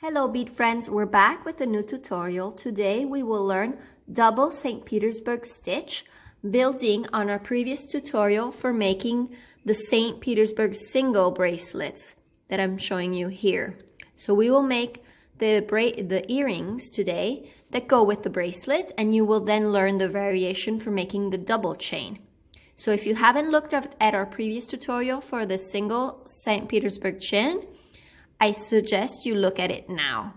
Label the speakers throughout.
Speaker 1: Hello bead friends, we're back with a new tutorial. Today we will learn double St. Petersburg stitch, building on our previous tutorial for making the St. Petersburg single bracelets that I'm showing you here. So we will make the earrings today that go with the bracelet, and you will then learn the variation for making the double chain. So if you haven't looked at our previous tutorial for the single St. Petersburg chin, I suggest you look at it now.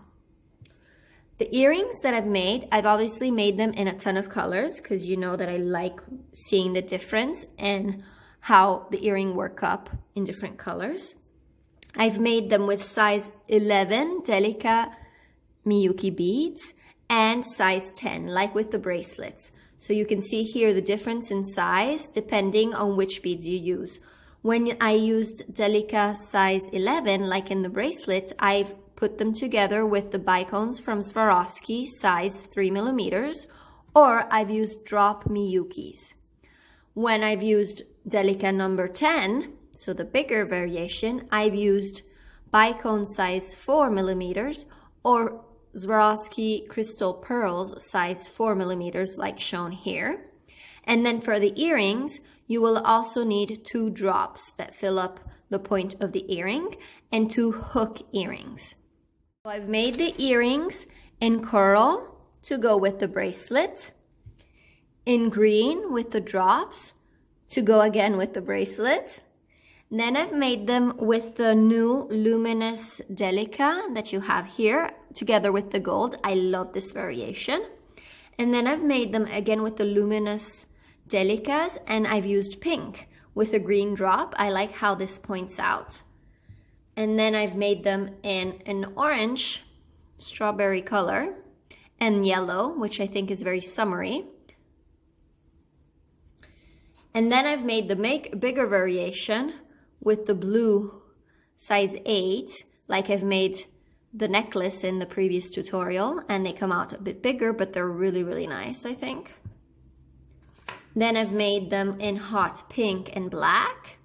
Speaker 1: The earrings that I've obviously made them in a ton of colors because you know that I like seeing the difference and how the earring work up in different colors. I've made them with size 11 Delica Miyuki beads and size 10, like with the bracelets. So you can see here the difference in size depending on which beads you use. When I used Delica size 11, like in the bracelet, I've put them together with the Bicones from Swarovski size 3mm, or I've used Drop Miyukis. When I've used Delica number 10, so the bigger variation, I've used Bicone size 4mm or Swarovski crystal pearls size 4mm like shown here. And then for the earrings, you will also need 2 drops that fill up the point of the earring and 2 hook earrings. So I've made the earrings in coral to go with the bracelet, in green with the drops to go again with the bracelet. Then I've made them with the new luminous Delica that you have here together with the gold. I love this variation. And then I've made them again with the luminous Delicas, and I've used pink with a green drop. I like how this points out. And then I've made them in an orange strawberry color and yellow, which I think is very summery. And then I've made the bigger variation with the blue size 8, like I've made the necklace in the previous tutorial, and they come out a bit bigger, but they're really, really nice, I think. Then I've made them in hot pink and black.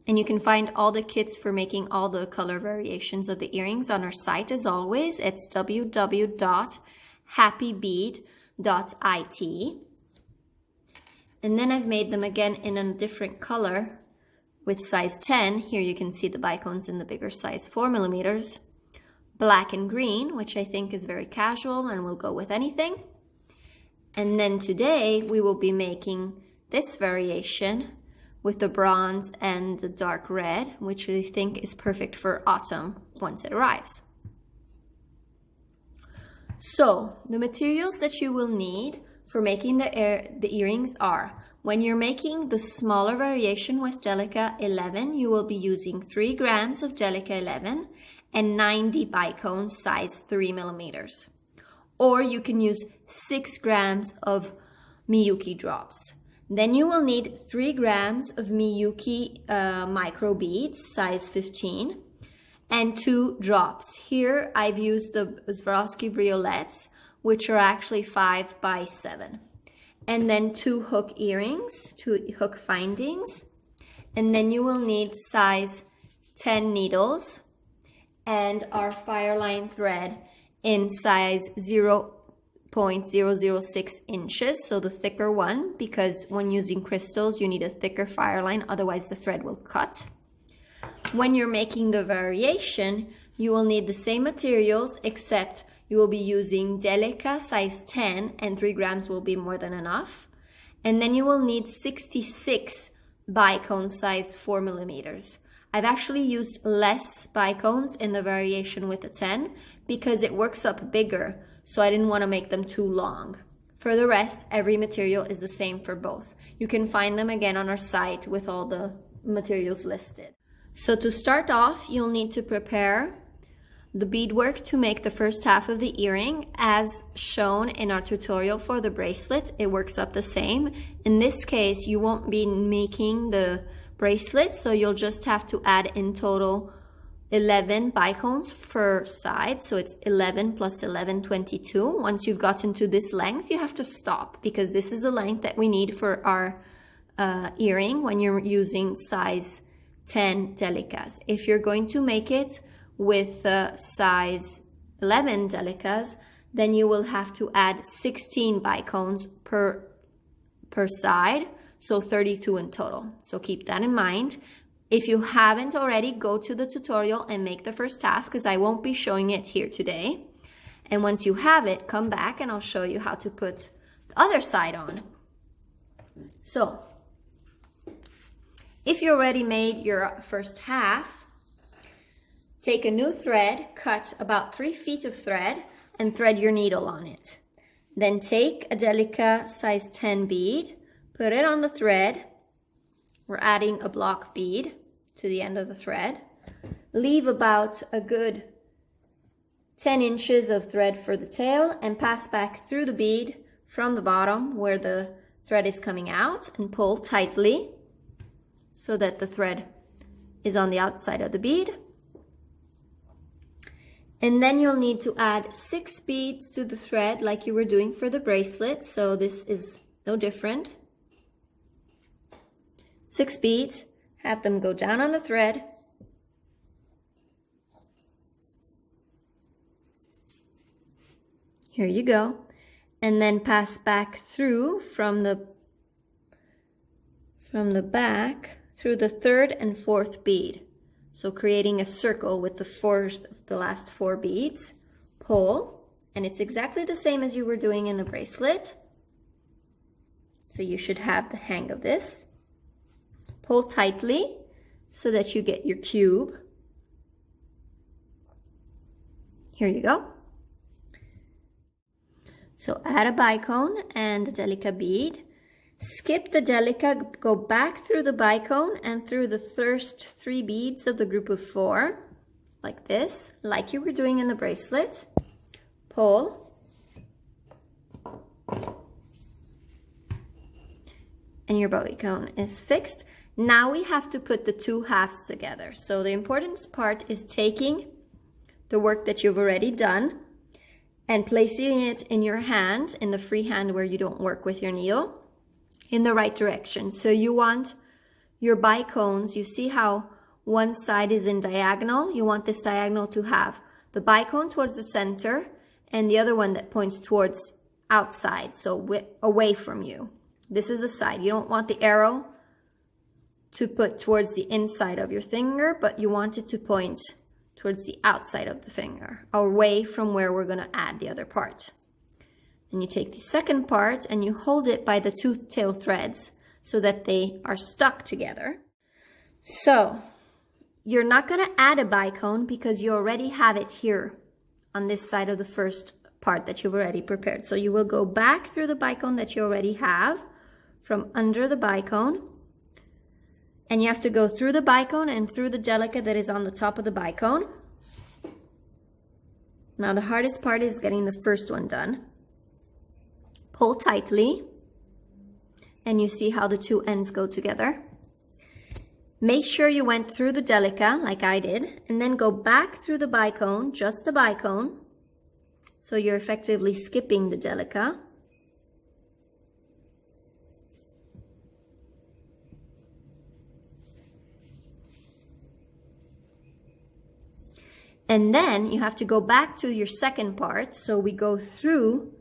Speaker 1: And you can find all the kits for making all the color variations of the earrings on our site as always. It's www.happybead.it. And then I've made them again in a different color with size 10. Here you can see the Bicones in the bigger size 4mm. Black and green, which I think is very casual and will go with anything. And then today we will be making this variation with the bronze and the dark red, which I think is perfect for autumn once it arrives. So the materials that you will need for making the earrings are, when you're making the smaller variation with Delica 11, you will be using 3 grams of Delica 11 and 90 Bicones size 3mm. Or you can use 6 grams of Miyuki Drops. Then you will need 3 grams of Miyuki micro beads, size 15, and 2 drops. Here I've used the Swarovski briolettes, which are actually 5 by 7. And then 2 hook earrings, 2 hook findings. And then you will need size 10 needles and our Fireline thread in size 0.006 inches, so the thicker one, because when using crystals you need a thicker Fireline, otherwise the thread will cut. When you're making the variation, you will need the same materials, except you will be using Delica size 10 and 3 grams will be more than enough. And then you will need 66 Bicone size 4mm. I've actually used less Bicones in the variation with the 10 because it works up bigger, so I didn't want to make them too long. For the rest, every material is the same for both. You can find them again on our site with all the materials listed. So to start off, you'll need to prepare the beadwork to make the first half of the earring as shown in our tutorial for the bracelet. It works up the same. In this case, you won't be making the bracelet, so you'll just have to add in total 11 Bicones per side, so it's 11 plus 11, 22. Once you've gotten to this length, you have to stop because this is the length that we need for our earring when you're using size 10 Delicas. If you're going to make it with size 11 Delicas, then you will have to add 16 Bicones per side, so 32 in total. So keep that in mind. If you haven't already, go to the tutorial and make the first half, because I won't be showing it here today. And once you have it, come back and I'll show you how to put the other side on. So, if you already made your first half, take a new thread, cut about 3 feet of thread, and thread your needle on it. Then take a Delica size 10 bead, put it on the thread. We're adding a block bead to the end of the thread. Leave about a good 10 inches of thread for the tail and pass back through the bead from the bottom where the thread is coming out and pull tightly so that the thread is on the outside of the bead. And then you'll need to add 6 beads to the thread like you were doing for the bracelet. So this is no different. 6 beads, have them go down on the thread. Here you go. And then pass back through from the back through the 3rd and 4th bead. So creating a circle with the last 4 beads. Pull, and it's exactly the same as you were doing in the bracelet. So you should have the hang of this. Pull tightly so that you get your cube. Here you go. So add a bicone and a Delica bead. Skip the Delica, go back through the bicone and through the first 3 beads of the group of 4, like this, like you were doing in the bracelet. Pull. And your bicone is fixed. Now we have to put the 2 halves together. So the important part is taking the work that you've already done and placing it in your hand, in the free hand where you don't work with your needle, in the right direction. So you want your bicones, you see how one side is in diagonal? You want this diagonal to have the bicone towards the center and the other one that points towards outside, so away from you. This is the side. You don't want the arrow to put towards the inside of your finger, but you want it to point towards the outside of the finger, away from where we're going to add the other part. Then you take the second part and you hold it by the 2 tail threads so that they are stuck together. So you're not going to add a bicone because you already have it here on this side of the first part that you've already prepared. So you will go back through the bicone that you already have from under the bicone. And you have to go through the bicone and through the Delica that is on the top of the bicone. Now the hardest part is getting the first one done. Pull tightly, and you see how the 2 ends go together. Make sure you went through the Delica like I did, and then go back through the bicone, just the bicone. So you're effectively skipping the Delica. And then you have to go back to your second part. So we go through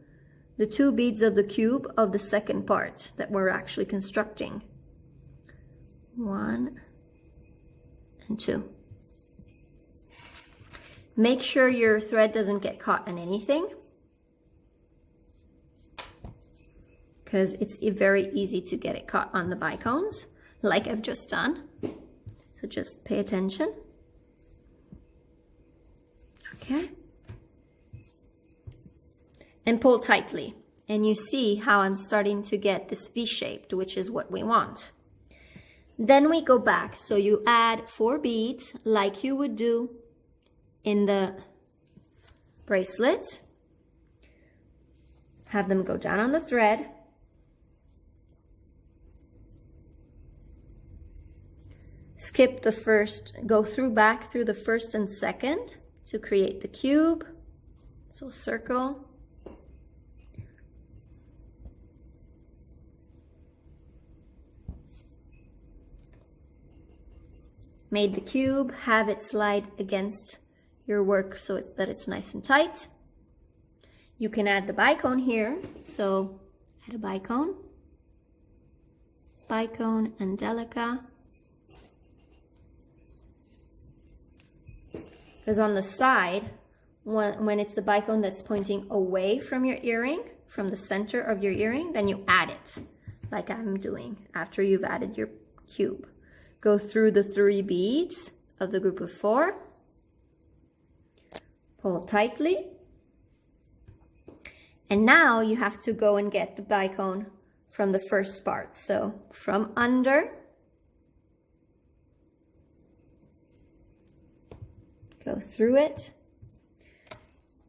Speaker 1: the 2 beads of the cube of the second part that we're actually constructing. 1 and 2. Make sure your thread doesn't get caught in anything, because it's very easy to get it caught on the bicones, like I've just done. So just pay attention. Okay. And pull tightly. And you see how I'm starting to get this V-shaped, which is what we want. Then we go back. So you add 4 beads like you would do in the bracelet. Have them go down on the thread. Skip the first, go back through the first and second to create the cube. So circle. made the cube, have it slide against your work so that it's nice and tight. You can add the bicone here, so add a bicone, and Delica. Because on the side, when it's the bicone that's pointing away from your earring, from the center of your earring, then you add it, like I'm doing after you've added your cube. Go through the 3 beads of the group of 4, pull tightly, and now you have to go and get the bicone from the first part. So from under, go through it.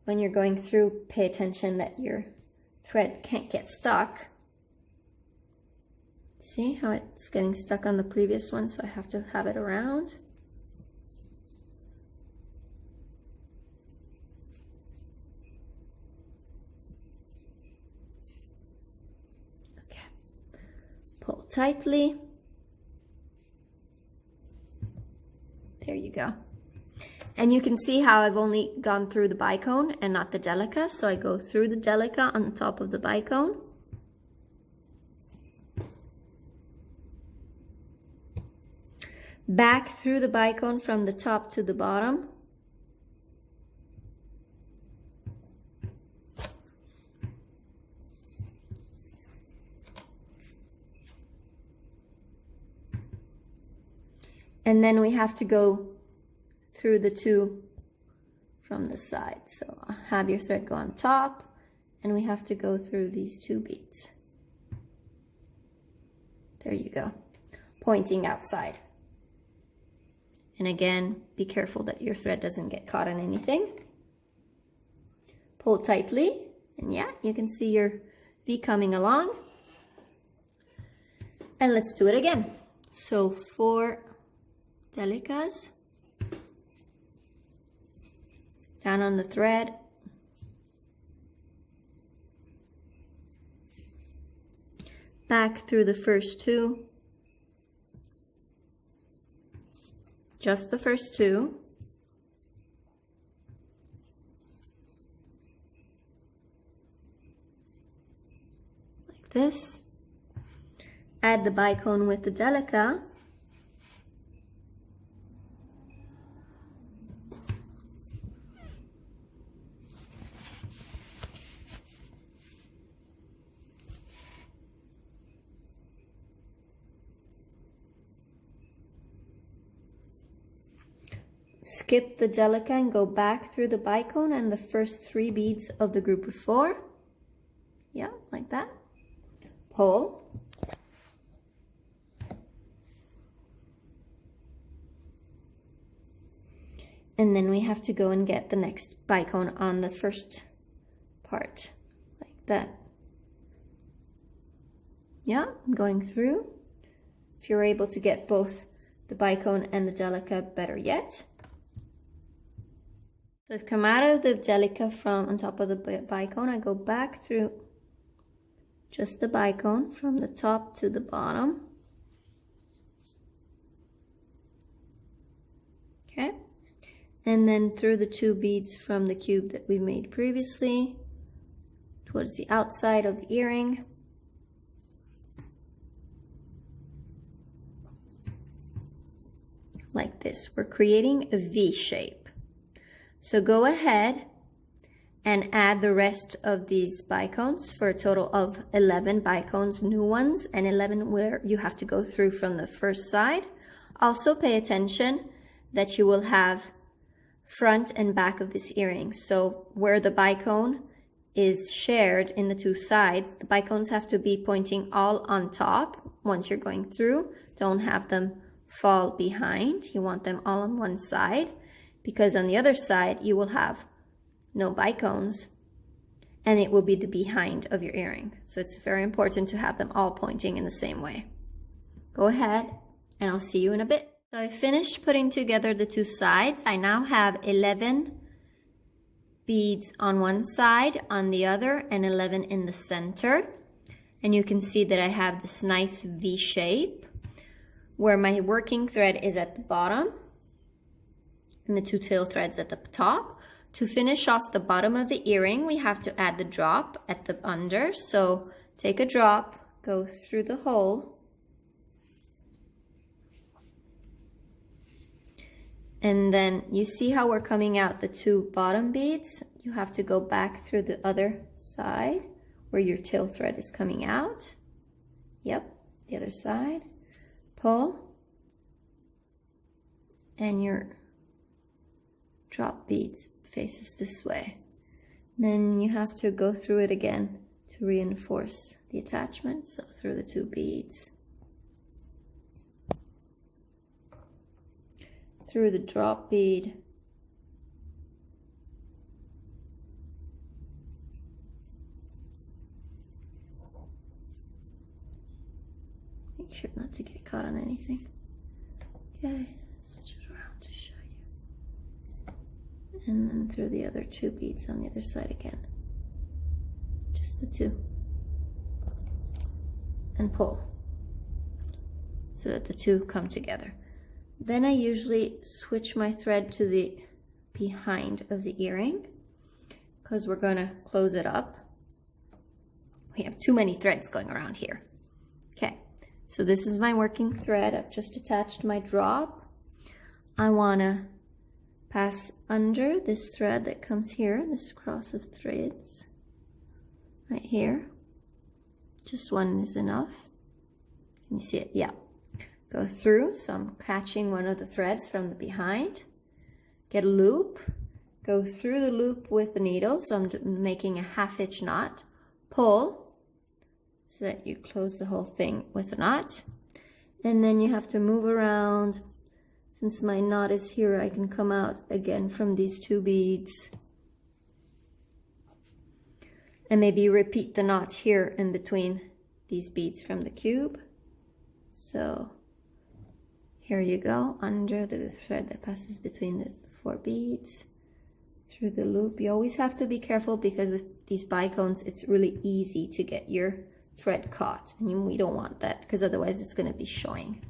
Speaker 1: When you're going through, pay attention that your thread can't get stuck. See how it's getting stuck on the previous one, so I have to have it around. Okay. Pull tightly. There you go. And you can see how I've only gone through the bicone and not the Delica. So I go through the Delica on top of the bicone. Back through the bicone from the top to the bottom. And then we have to go through the 2 from the side. So have your thread go on top, and we have to go through these 2 beads. There you go, pointing outside. And again, be careful that your thread doesn't get caught in anything. Pull tightly, and yeah, you can see your V coming along. And let's do it again. So 4 Delicas. Down on the thread. Back through the first 2. Just the first 2. Like this. Add the bicone with the Delica. Skip the Delica and go back through the bicone and the first 3 beads of the group of 4. Yeah, like that. Pull. And then we have to go and get the next bicone on the first part, like that. Yeah, going through. If you're able to get both the bicone and the Delica, better yet. So I've come out of the Delica from on top of the bicone. I go back through just the bicone from the top to the bottom. Okay. And then through the 2 beads from the cube that we made previously towards the outside of the earring. Like this. We're creating a V shape. So go ahead and add the rest of these bicones for a total of 11 bicones, new ones, and 11 where you have to go through from the first side. Also pay attention that you will have front and back of this earring. So where the bicone is shared in the 2 sides, the bicones have to be pointing all on top once you're going through. Don't have them fall behind. You want them all on one side, because on the other side you will have no bicones and it will be the behind of your earring. So it's very important to have them all pointing in the same way. Go ahead and I'll see you in a bit. So I finished putting together the 2 sides. I now have 11 beads on one side, on the other, and 11 in the center. And you can see that I have this nice V shape. where my working thread is at the bottom and the 2 tail threads at the top. To finish off the bottom of the earring, we have to add the drop at the under. So take a drop, go through the hole, and then you see how we're coming out the 2 bottom beads? You have to go back through the other side where your tail thread is coming out. Yep, the other side. Pull, and your drop beads faces this way. Then you have to go through it again to reinforce the attachment. So through the 2 beads, through the drop bead, make sure not to get caught on anything. Okay, switch it around to show you. And then through the other 2 beads on the other side again. Just the 2. And pull so that the 2 come together. Then I usually switch my thread to the behind of the earring because we're going to close it up. We have too many threads going around here. Okay, so this is my working thread. I've just attached my drop. I want to pass under this thread that comes here, this cross of threads right here. Just one is enough. Can you see it? Yeah. Go through, so I'm catching one of the threads from the behind. Get a loop, go through the loop with the needle, so I'm making a 1/2 inch knot. Pull, so that you close the whole thing with a knot. And then you have to move around. Since my knot is here, I can come out again from these 2 beads. And maybe repeat the knot here in between these beads from the cube. So here you go, under the thread that passes between the 4 beads, through the loop. You always have to be careful because with these bicones, it's really easy to get your thread caught. And we don't want that because otherwise it's going to be showing.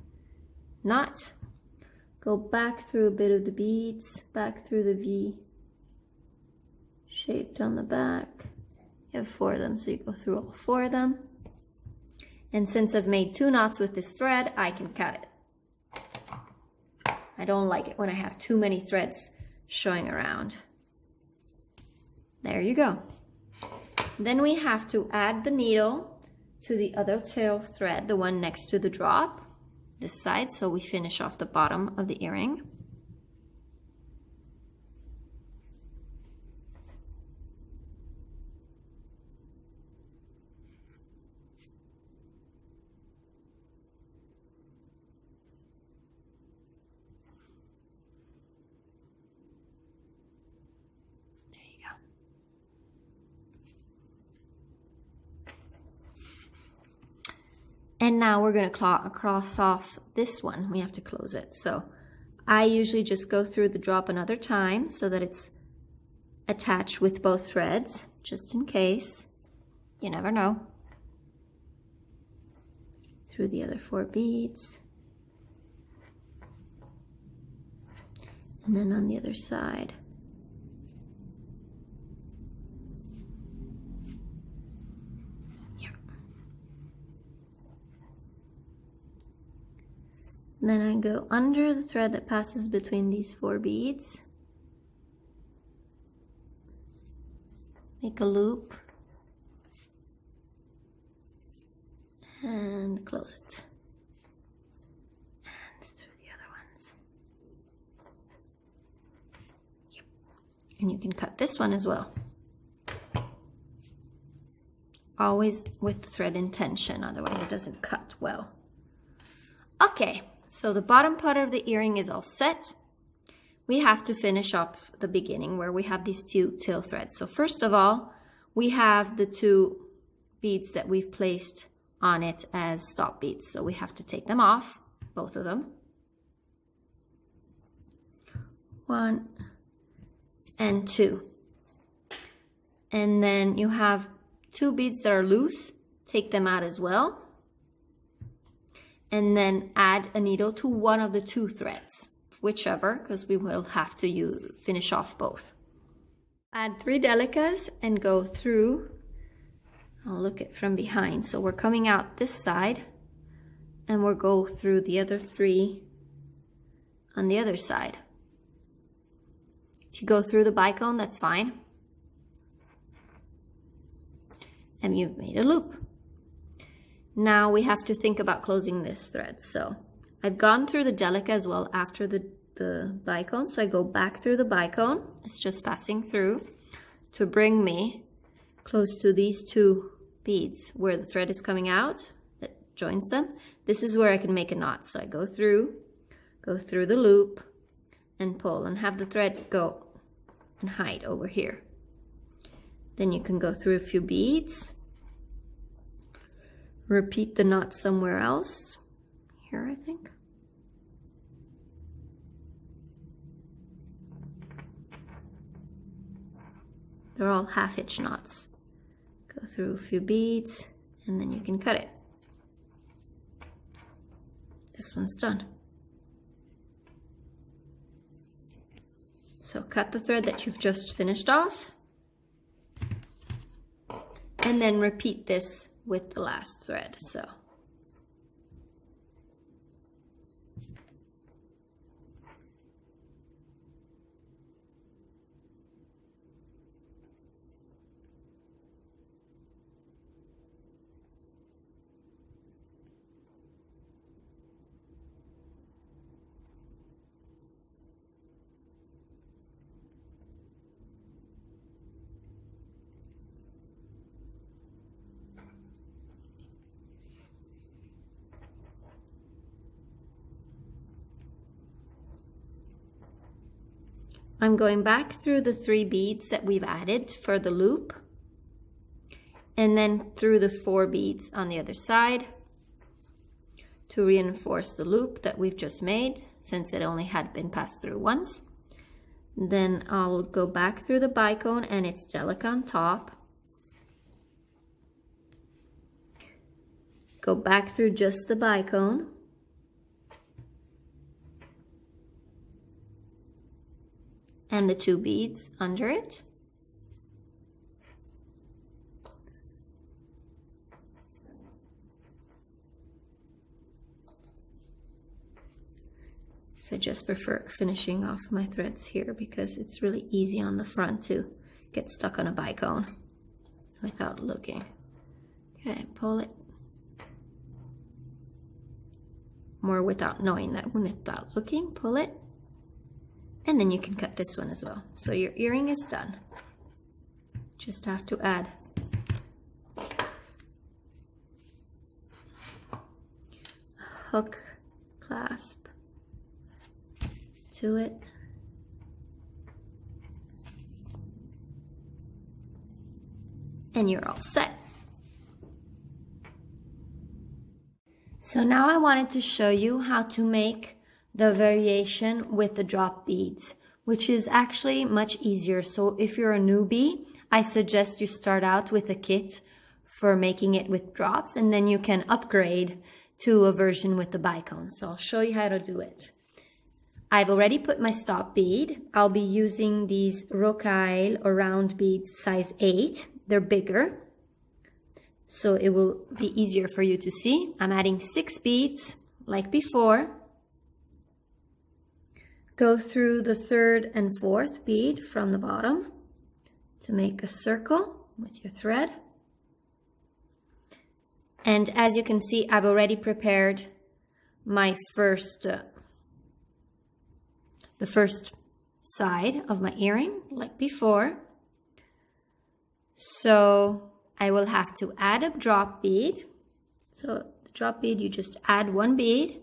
Speaker 1: Knot. Go back through a bit of the beads, back through the V shaped on the back. You have 4 of them, so you go through all 4 of them. And since I've made 2 knots with this thread, I can cut it. I don't like it when I have too many threads showing around. There you go. Then we have to add the needle to the other tail thread, the one next to the drop, this side, so we finish off the bottom of the earring. And now we're going to cross off this one. We have to close it. So I usually just go through the drop another time so that it's attached with both threads, just in case. You never know. Through the other 4 beads. And then on the other side. Then I go under the thread that passes between these 4 beads. Make a loop. And close it. And through the other ones. Yep. And you can cut this one as well. Always with the thread in tension, otherwise it doesn't cut well. Okay. So the bottom part of the earring is all set. We have to finish off the beginning where we have these 2 tail threads. So first of all, we have the 2 beads that we've placed on it as stop beads. So we have to take them off, both of them. 1 and 2. And then you have 2 beads that are loose. Take them out as well. and then add a needle to one of the two threads, whichever, because we will have to finish off both. Add 3 Delicas and go through. I'll look at from behind. So we're coming out this side and we'll go through the other 3 on the other side. If you go through the bicone, that's fine. And you've made a loop. Now we have to think about closing this thread. So I've gone through the Delica as well after the bicone. So I go back through the bicone. It's just passing through to bring me close to these 2 beads where the thread is coming out that joins them. This is where I can make a knot. So I go through the loop and pull and have the thread go and hide over here. Then you can go through a few beads. Repeat the knot somewhere else. Here, I think. They're all half-hitch knots. Go through a few beads and then you can cut it. This one's done. So cut the thread that you've just finished off and then repeat this with the last thread. So I'm going back through the 3 beads that we've added for the loop and then through the 4 beads on the other side to reinforce the loop that we've just made since it only had been passed through once. Then I'll go back through the bicone and its Delica on top. Go back through just the bicone. And the 2 beads under it. So I just prefer finishing off my threads here because it's really easy on the front to get stuck on a bicone without looking. Okay, pull it. More without knowing that, without looking, pull it. And then you can cut this one as well. So your earring is done. Just have to add a hook clasp to it. And you're all set. So now I wanted to show you how to make the variation with the drop beads, which is actually much easier. So if you're a newbie, I suggest you start out with a kit for making it with drops, and then you can upgrade to a version with the Bicones. So I'll show you how to do it. I've already put my stop bead. I'll be using these rocaille or round beads size 8. They're bigger, so it will be easier for you to see. I'm adding 6 beads like before. Go through the 3rd and 4th bead from the bottom to make a circle with your thread. And as you can see, I've already prepared my the first side of my earring like before. So I will have to add a drop bead. So the drop bead, you just add 1 bead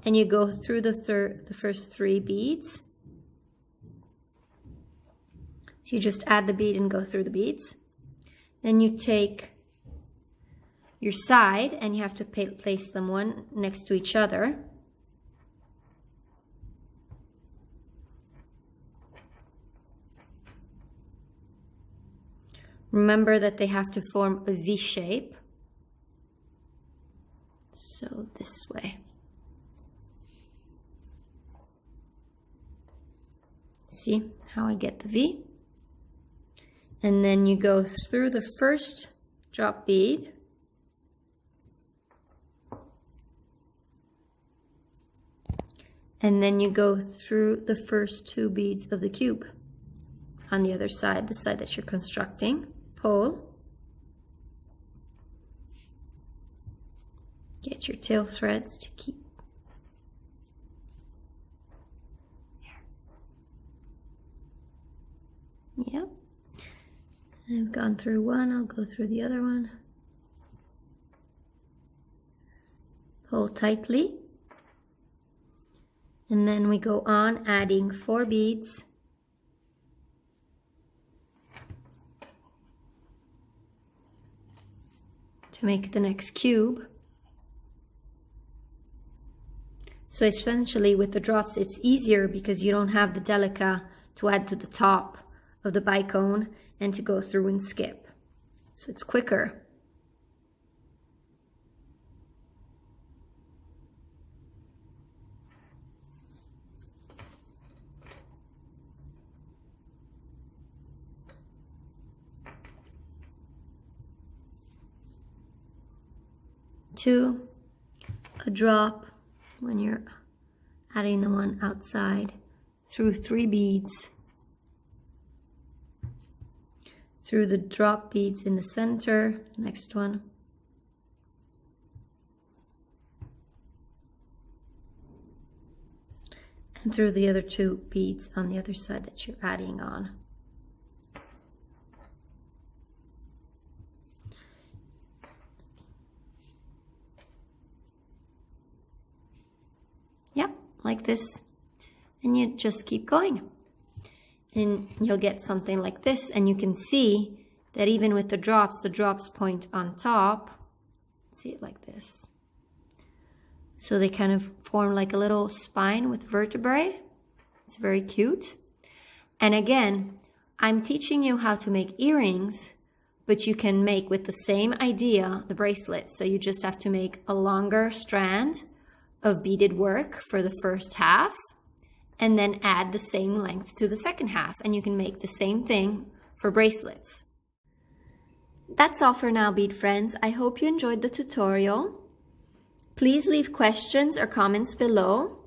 Speaker 1: and you go through the first 3 beads. So you just add the bead and go through the beads. Then you take your side and you have to place them one next to each other. Remember that they have to form a V shape. So this way. See how I get the V? And then you go through the first drop bead. And then you go through the first 2 beads of the cube on the other side, the side that you're constructing. Pull. Get your tail threads to keep. Yep. I've gone through one, I'll go through the other one. Pull tightly. And then we go on adding 4 beads. To make the next cube. So essentially with the drops it's easier because you don't have the Delica to add to the top of the bicone and to go through and skip. So it's quicker. Two, a drop when you're adding the one outside, through 3 beads, through the drop beads in the center, next one, and through the other 2 beads on the other side that you're adding on. Like this, and you just keep going and you'll get something like this. And you can see that even with the drops point on top. See it like this, so they kind of form like a little spine with vertebrae. It's very cute. And again, I'm teaching you how to make earrings, but you can make with the same idea the bracelet. So you just have to make a longer strand of beaded work for the first half and then add the same length to the second half, and you can make the same thing for bracelets. That's all for now, bead friends. I hope you enjoyed the tutorial. Please leave questions or comments below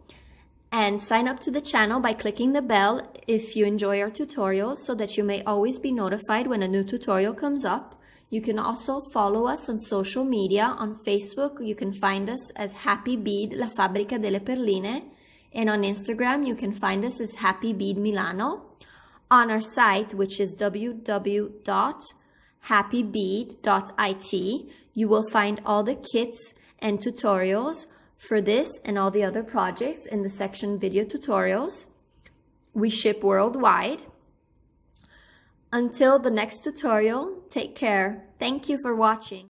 Speaker 1: and sign up to the channel by clicking the bell if you enjoy our tutorials so that you may always be notified when a new tutorial comes up. You can also follow us on social media. On Facebook, you can find us as Happy Bead La Fabbrica delle Perline. And on Instagram, you can find us as Happy Bead Milano. On our site, which is www.happybead.it, you will find all the kits and tutorials for this and all the other projects in the section Video Tutorials. We ship worldwide. Until the next tutorial, take care. Thank you for watching.